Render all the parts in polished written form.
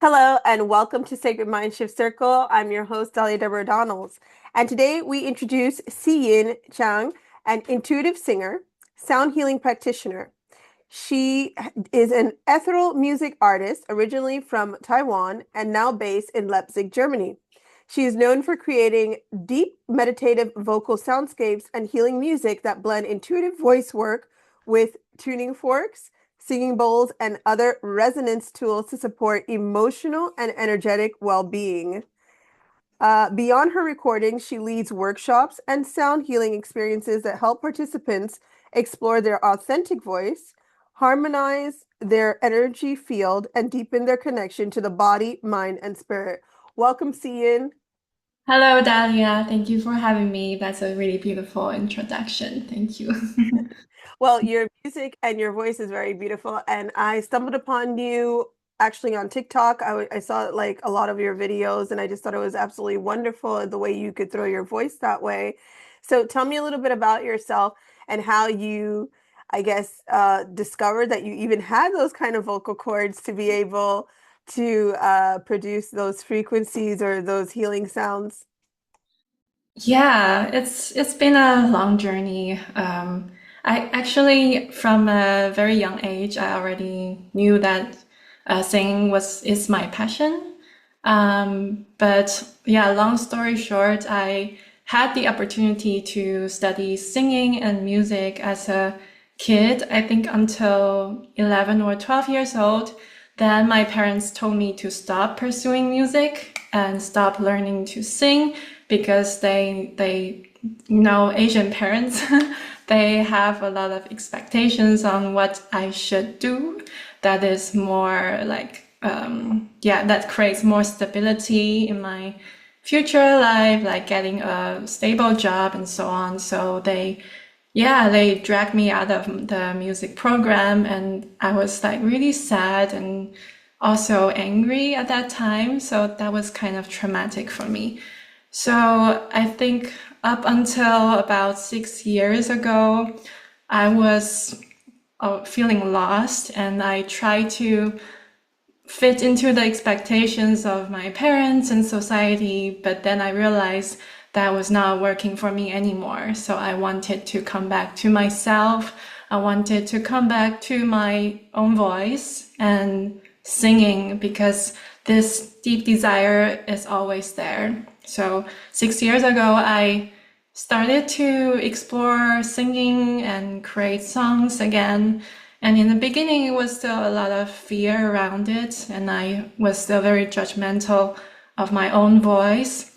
Hello and welcome to Sacred Mindshift Circle. I'm your host, Dahlia Deborah Donalds. And today we introduce Hsi Yin Chang, an intuitive singer, sound healing practitioner. She is an ethereal music artist originally from Taiwan and now based in Leipzig, Germany. She is known for creating deep meditative vocal soundscapes and healing music that blend intuitive voice work with tuning forks, singing bowls, and other resonance tools to support emotional and energetic well-being. Beyond her recordings, she leads workshops and sound healing experiences that help participants explore their authentic voice, harmonize their energy field, and deepen their connection to the body, mind, and spirit. Welcome, Hsi Yin. Hello, Dahlia. Thank you for having me. That's a really beautiful introduction. Thank you. Well, your music and your voice is very beautiful, and I stumbled upon you actually on TikTok. I saw like a lot of your videos, and I just thought it was absolutely wonderful the way you could throw your voice that way. So tell me a little bit about yourself and how you, I guess, discovered that you even had those kind of vocal cords to be able to produce those frequencies or those healing sounds. Yeah, it's been a long journey. I actually, from a very young age, I already knew that singing was is my passion. But yeah, long story short, I had the opportunity to study singing and music as a kid, I think until 11 or 12 years old. Then my parents told me to stop pursuing music and stop learning to sing because they know Asian parents they have a lot of expectations on what I should do that is more like yeah, that creates more stability in my future life, like getting a stable job and so on. So they dragged me out of the music program, and I was like really sad and also angry at that time. So that was kind of traumatic for me. So I think up until about 6 years ago, I was feeling lost, and I tried to fit into the expectations of my parents and society, but then I realized that was not working for me anymore. So I wanted to come back to myself. I wanted to come back to my own voice and singing because this deep desire is always there. So 6 years ago, I started to explore singing and create songs again. And in the beginning, it was still a lot of fear around it, and I was still very judgmental of my own voice.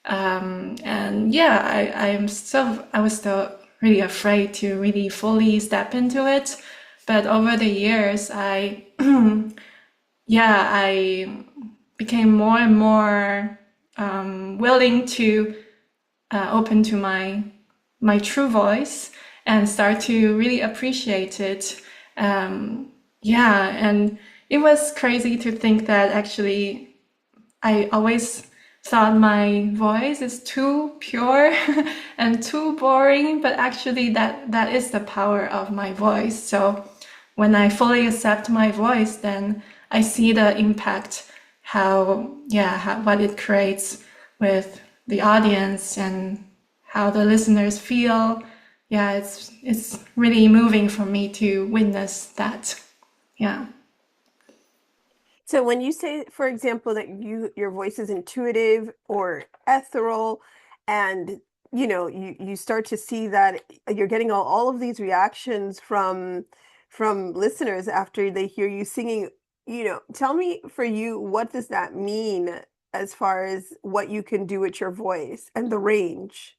And yeah, I was still really afraid to really fully step into it. But over the years, yeah, I became more and more willing to open to my true voice and start to really appreciate it. Yeah, and it was crazy to think that actually I always thought my voice is too pure and too boring, but actually that is the power of my voice. So when I fully accept my voice, then I see the impact, what it creates with the audience and how the listeners feel. Yeah, it's really moving for me to witness that. Yeah. So when you say, for example, that your voice is intuitive or ethereal, and you start to see that you're getting all of these reactions from listeners after they hear you singing, tell me for you, what does that mean as far as what you can do with your voice and the range?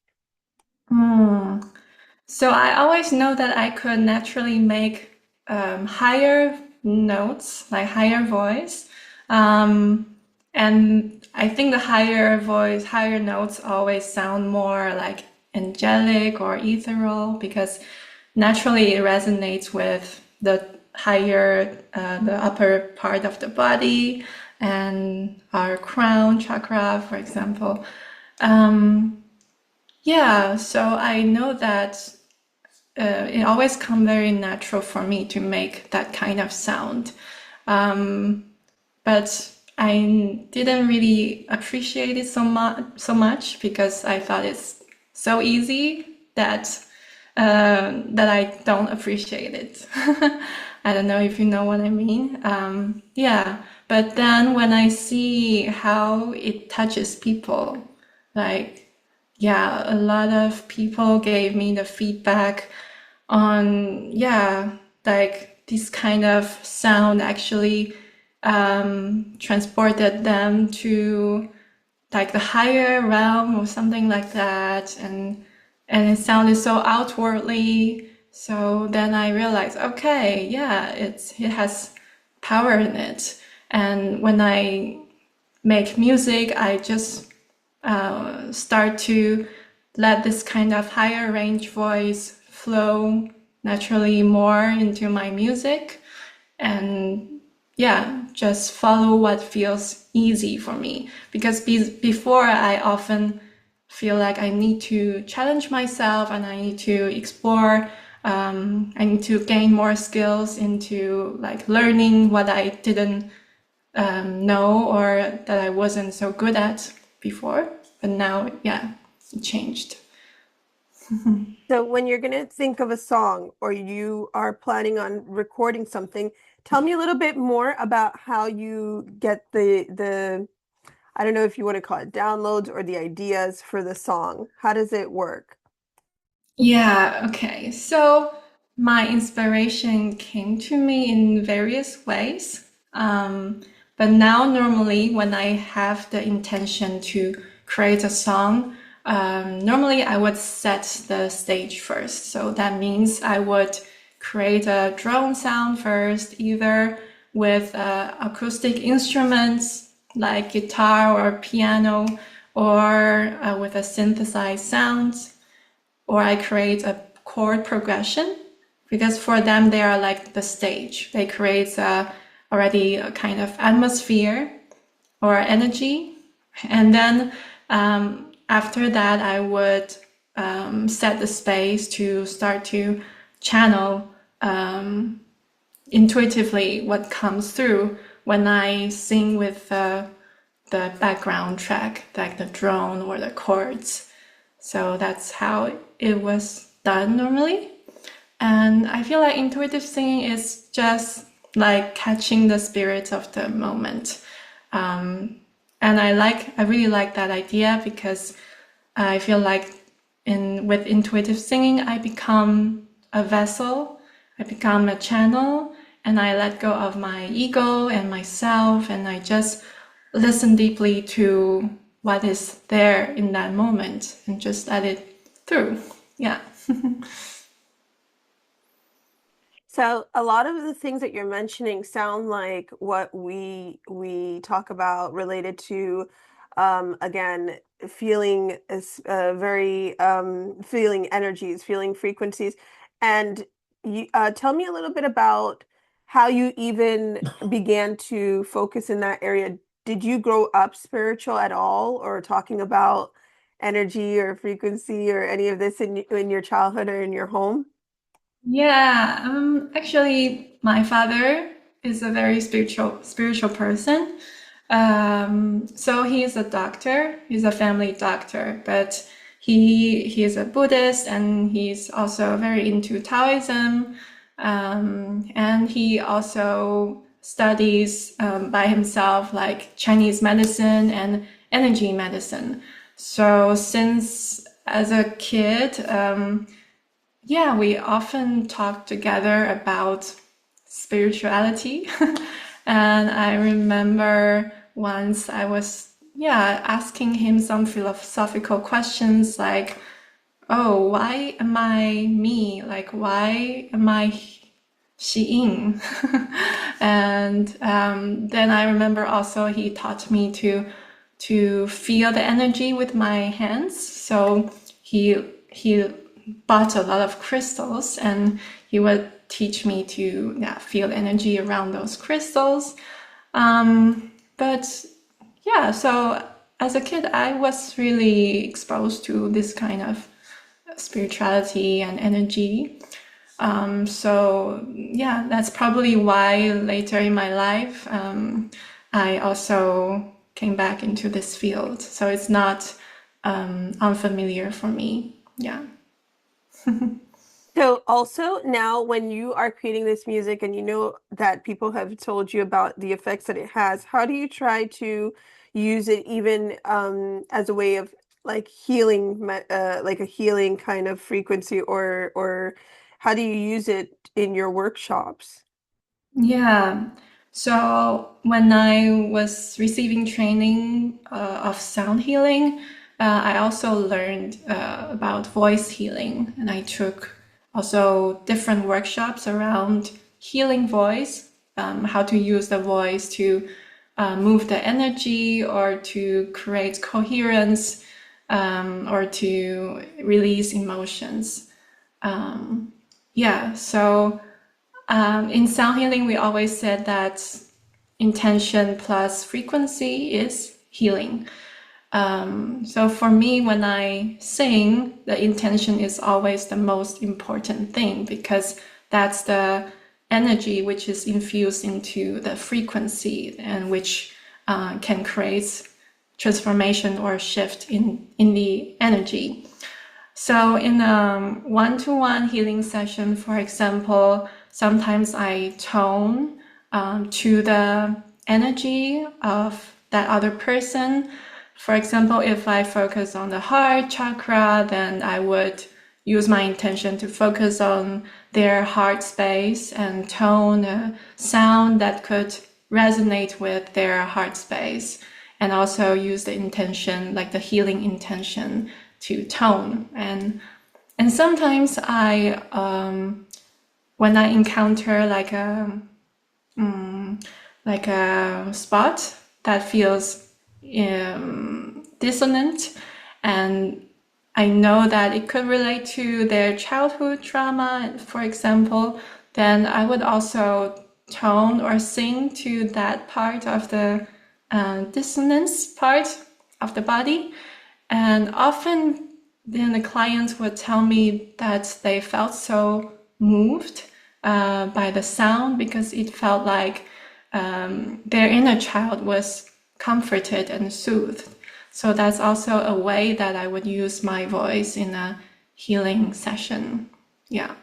Hmm. So I always know that I could naturally make higher notes, like higher voice. And I think the higher voice, higher notes always sound more like angelic or ethereal because naturally it resonates with the the upper part of the body and our crown chakra, for example. Yeah, so I know that it always come very natural for me to make that kind of sound. But I didn't really appreciate it so much because I thought it's so easy that I don't appreciate it. I don't know if you know what I mean. Yeah, but then when I see how it touches people, like, yeah, a lot of people gave me the feedback on, yeah, like this kind of sound actually transported them to like the higher realm or something like that, and it sounded so outwardly. So then I realized, okay, yeah, it has power in it. And when I make music, I just start to let this kind of higher range voice flow naturally more into my music, and yeah, just follow what feels easy for me. Because before, I often feel like I need to challenge myself and I need to explore. I need to gain more skills into like learning what I didn't know or that I wasn't so good at before. But now, yeah, it changed. So when you're going to think of a song or you are planning on recording something, tell me a little bit more about how you get the I don't know if you want to call it downloads or the ideas for the song. How does it work? Yeah, okay. So my inspiration came to me in various ways. But now, normally, when I have the intention to create a song, normally I would set the stage first. So that means I would create a drone sound first, either with acoustic instruments like guitar or piano, or with a synthesized sound, or I create a chord progression, because for them they are like the stage. They create already a kind of atmosphere or energy, and then after that I would set the space to start to channel intuitively what comes through when I sing with the background track, like the drone or the chords. So that's how it was done normally. And I feel like intuitive singing is just like catching the spirit of the moment. And I really like that idea, because I feel like with intuitive singing, I become a vessel, I become a channel, and I let go of my ego and myself, and I just listen deeply to what is there in that moment and just let it through. Yeah. So a lot of the things that you're mentioning sound like what we talk about related to again feeling very feeling energies, feeling frequencies. And you tell me a little bit about how you even began to focus in that area. Did you grow up spiritual at all, or talking about energy or frequency or any of this in your childhood or in your home? Yeah, actually, my father is a very spiritual person. So he is a doctor. He's a family doctor, but he is a Buddhist, and he's also very into Taoism. And he also studies by himself like Chinese medicine and energy medicine. So since as a kid, yeah, we often talk together about spirituality. And I remember once I was, yeah, asking him some philosophical questions like, oh, why am I me? Like, why am I Hsi Yin? And then I remember also he taught me to feel the energy with my hands. So he bought a lot of crystals, and he would teach me to, yeah, feel energy around those crystals. But yeah, so as a kid, I was really exposed to this kind of spirituality and energy. So yeah, that's probably why later in my life, I also came back into this field. So it's not unfamiliar for me. Yeah. So also now when you are creating this music and you know that people have told you about the effects that it has, how do you try to use it even as a way of like healing like a healing kind of frequency or how do you use it in your workshops? Yeah. So when I was receiving training of sound healing, I also learned about voice healing, and I took also different workshops around healing voice, how to use the voice to move the energy or to create coherence or to release emotions. Yeah, so in sound healing, we always said that intention plus frequency is healing. So for me, when I sing, the intention is always the most important thing because that's the energy which is infused into the frequency and which can create transformation or shift in the energy. So in a one-to-one healing session, for example, sometimes I tone to the energy of that other person. For example, if I focus on the heart chakra, then I would use my intention to focus on their heart space and tone a sound that could resonate with their heart space, and also use the intention, like the healing intention, to tone. And sometimes I when I encounter like a spot that feels dissonant, and I know that it could relate to their childhood trauma, for example, then I would also tone or sing to that part of the dissonance part of the body. And often then the clients would tell me that they felt so moved by the sound because it felt like their inner child was comforted and soothed. So that's also a way that I would use my voice in a healing session. Yeah.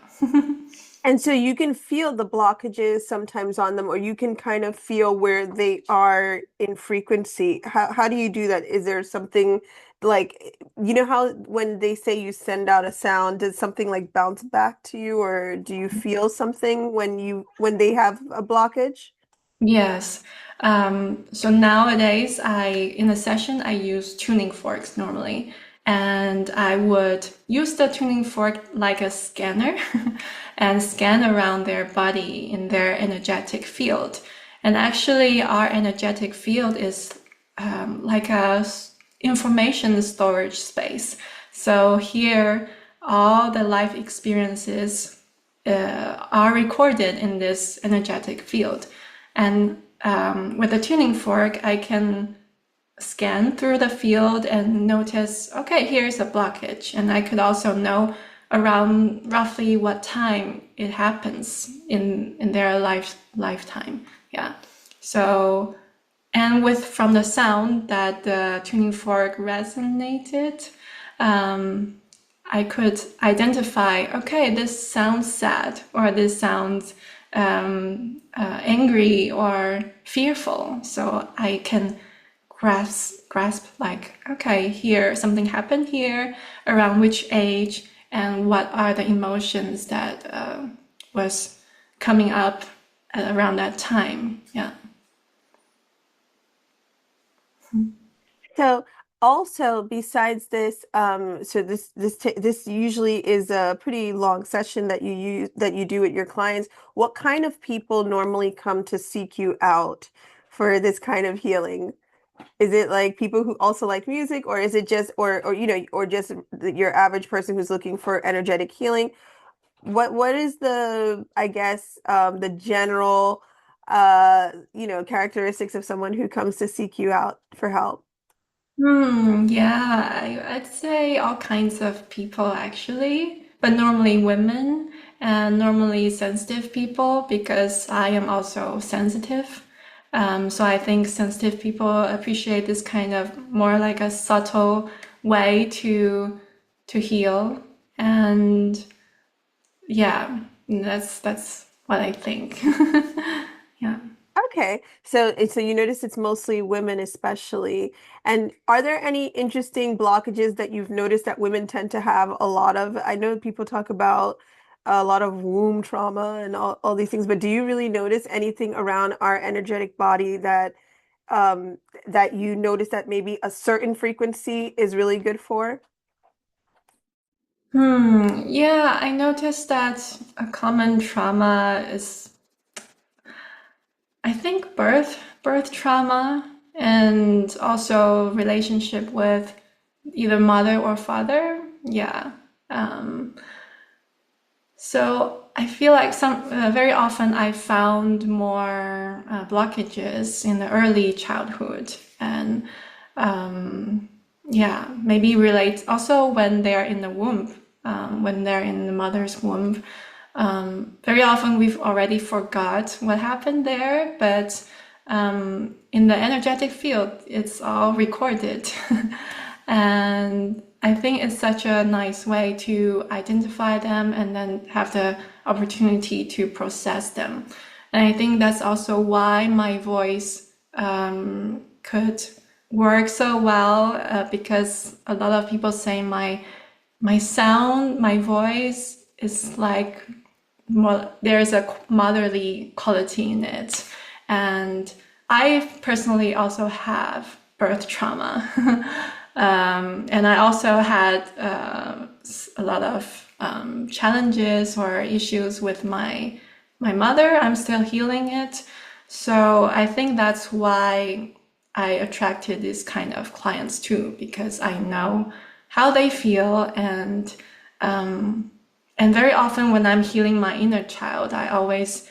And so you can feel the blockages sometimes on them, or you can kind of feel where they are in frequency. How do you do that? Is there something like, you know how when they say you send out a sound, does something like bounce back to you, or do you feel something when they have a blockage? Yes. So nowadays, in a session, I use tuning forks normally, and I would use the tuning fork like a scanner and scan around their body in their energetic field. And actually, our energetic field is like a information storage space. So here, all the life experiences are recorded in this energetic field. And with the tuning fork, I can scan through the field and notice, okay, here's a blockage. And I could also know around roughly what time it happens in their lifetime. Yeah. So, and with from the sound that the tuning fork resonated, I could identify, okay, this sounds sad, or this sounds angry or fearful. So I can grasp like, okay, here something happened here, around which age, and what are the emotions that was coming up around that time. Yeah. So also besides this, so this usually is a pretty long session that you do with your clients. What kind of people normally come to seek you out for this kind of healing? Is it like people who also like music, or is it just or or just your average person who's looking for energetic healing? What is the, I guess, the general characteristics of someone who comes to seek you out for help? Yeah, I'd say all kinds of people actually, but normally women and normally sensitive people because I am also sensitive. So I think sensitive people appreciate this kind of more like a subtle way to heal. And yeah, that's what I think. Yeah. Okay, so you notice it's mostly women especially. And are there any interesting blockages that you've noticed that women tend to have a lot of? I know people talk about a lot of womb trauma and all these things, but do you really notice anything around our energetic body um that you notice that maybe a certain frequency is really good for? Yeah, I noticed that a common trauma is, I think, birth trauma, and also relationship with either mother or father. Yeah. Um, so I feel like some very often I found more blockages in the early childhood, and yeah, maybe relate also when they are in the womb, when they're in the mother's womb. Very often we've already forgot what happened there, but in the energetic field, it's all recorded. And I think it's such a nice way to identify them and then have the opportunity to process them. And I think that's also why my voice could work so well, because a lot of people say my sound, my voice is like more, there's a motherly quality in it. And I personally also have birth trauma. And I also had a lot of challenges or issues with my mother. I'm still healing it. So I think that's why I attracted this kind of clients too, because I know how they feel. And very often when I'm healing my inner child, I always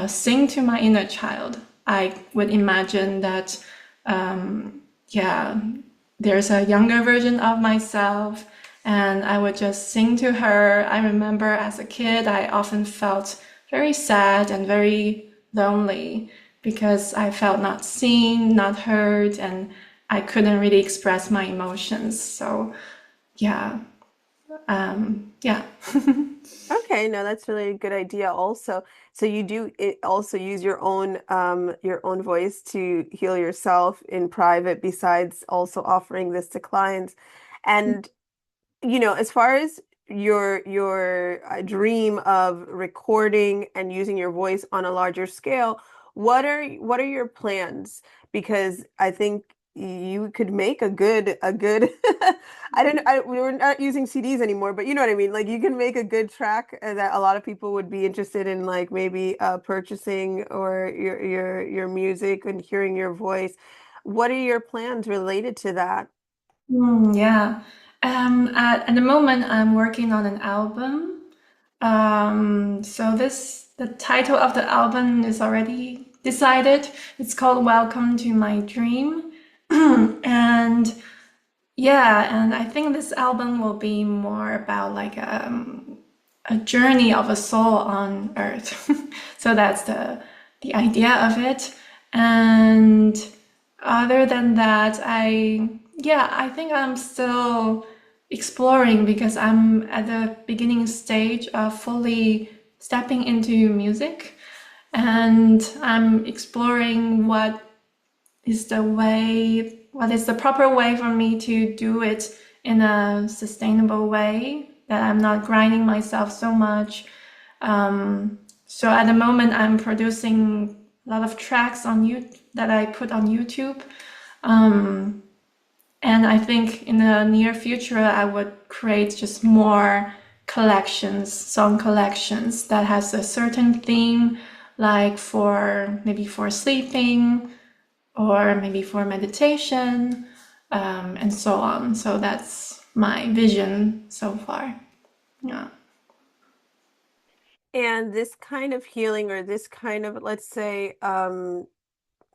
sing to my inner child. I would imagine that, yeah, there's a younger version of myself, and I would just sing to her. I remember as a kid, I often felt very sad and very lonely because I felt not seen, not heard, and I couldn't really express my emotions. So, yeah, yeah. Okay, no, that's really a good idea also. So you do it also use your own voice to heal yourself in private besides also offering this to clients. And as far as your dream of recording and using your voice on a larger scale, what are your plans? Because I think you could make a good we're not using CDs anymore, but you know what I mean. Like you can make a good track that a lot of people would be interested in, like maybe purchasing or your music and hearing your voice. What are your plans related to that? Yeah. At the moment, I'm working on an album. So the title of the album is already decided. It's called Welcome to My Dream. And yeah, and I think this album will be more about like a journey of a soul on Earth. So that's the idea of it. And other than that, I think I'm still exploring because I'm at the beginning stage of fully stepping into music, and I'm exploring what is the proper way for me to do it in a sustainable way that I'm not grinding myself so much. So at the moment, I'm producing a lot of tracks on that I put on YouTube. And I think in the near future, I would create just more collections, song collections that has a certain theme, like maybe for sleeping or maybe for meditation, and so on. So that's my vision so far. Yeah. And this kind of healing or this kind of, let's say,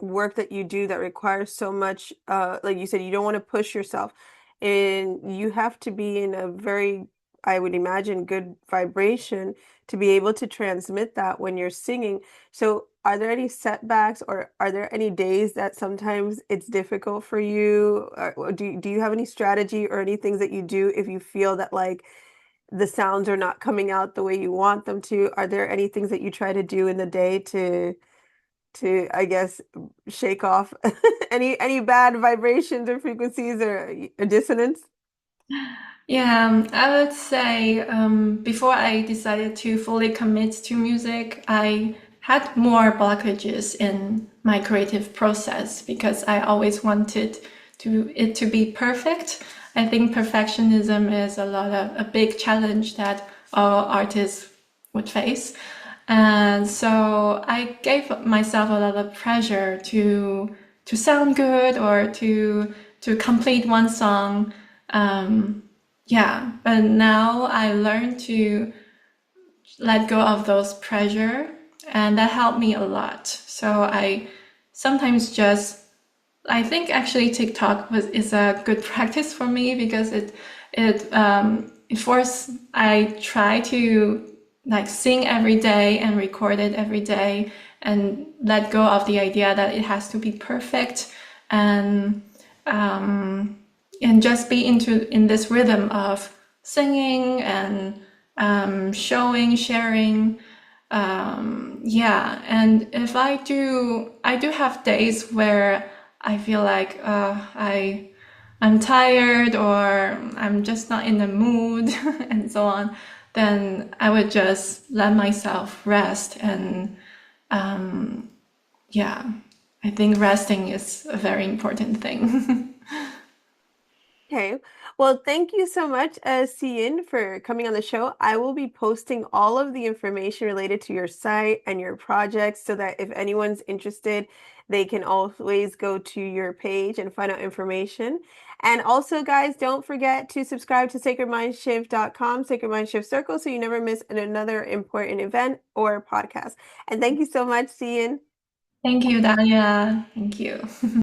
work that you do that requires so much, like you said, you don't want to push yourself and you have to be in a very I would imagine, good vibration to be able to transmit that when you're singing. So, are there any setbacks or are there any days that sometimes it's difficult for you? Or do you have any strategy or any things that you do if you feel that like the sounds are not coming out the way you want them to? Are there any things that you try to do in the day to I guess shake off any bad vibrations or frequencies or dissonance? Yeah, I would say before I decided to fully commit to music, I had more blockages in my creative process because I always wanted it to be perfect. I think perfectionism is a big challenge that all artists would face. And so I gave myself a lot of pressure to sound good or to complete one song. Um, yeah, but now I learned to let go of those pressure, and that helped me a lot. So I sometimes just I think actually TikTok is a good practice for me because it forced I try to like sing every day and record it every day and let go of the idea that it has to be perfect and um, and just be in this rhythm of singing and showing, sharing. Yeah, and if I do have days where I feel like I'm tired or I'm just not in the mood and so on, then I would just let myself rest. And yeah, I think resting is a very important thing. Okay. Well, thank you so much, Cian, for coming on the show. I will be posting all of the information related to your site and your projects so that if anyone's interested, they can always go to your page and find out information. And also, guys, don't forget to subscribe to sacredmindshift.com, Sacred Mindshift Circle, so you never miss another important event or podcast. And thank you so much, Cian. Thank you, Dahlia. Thank you.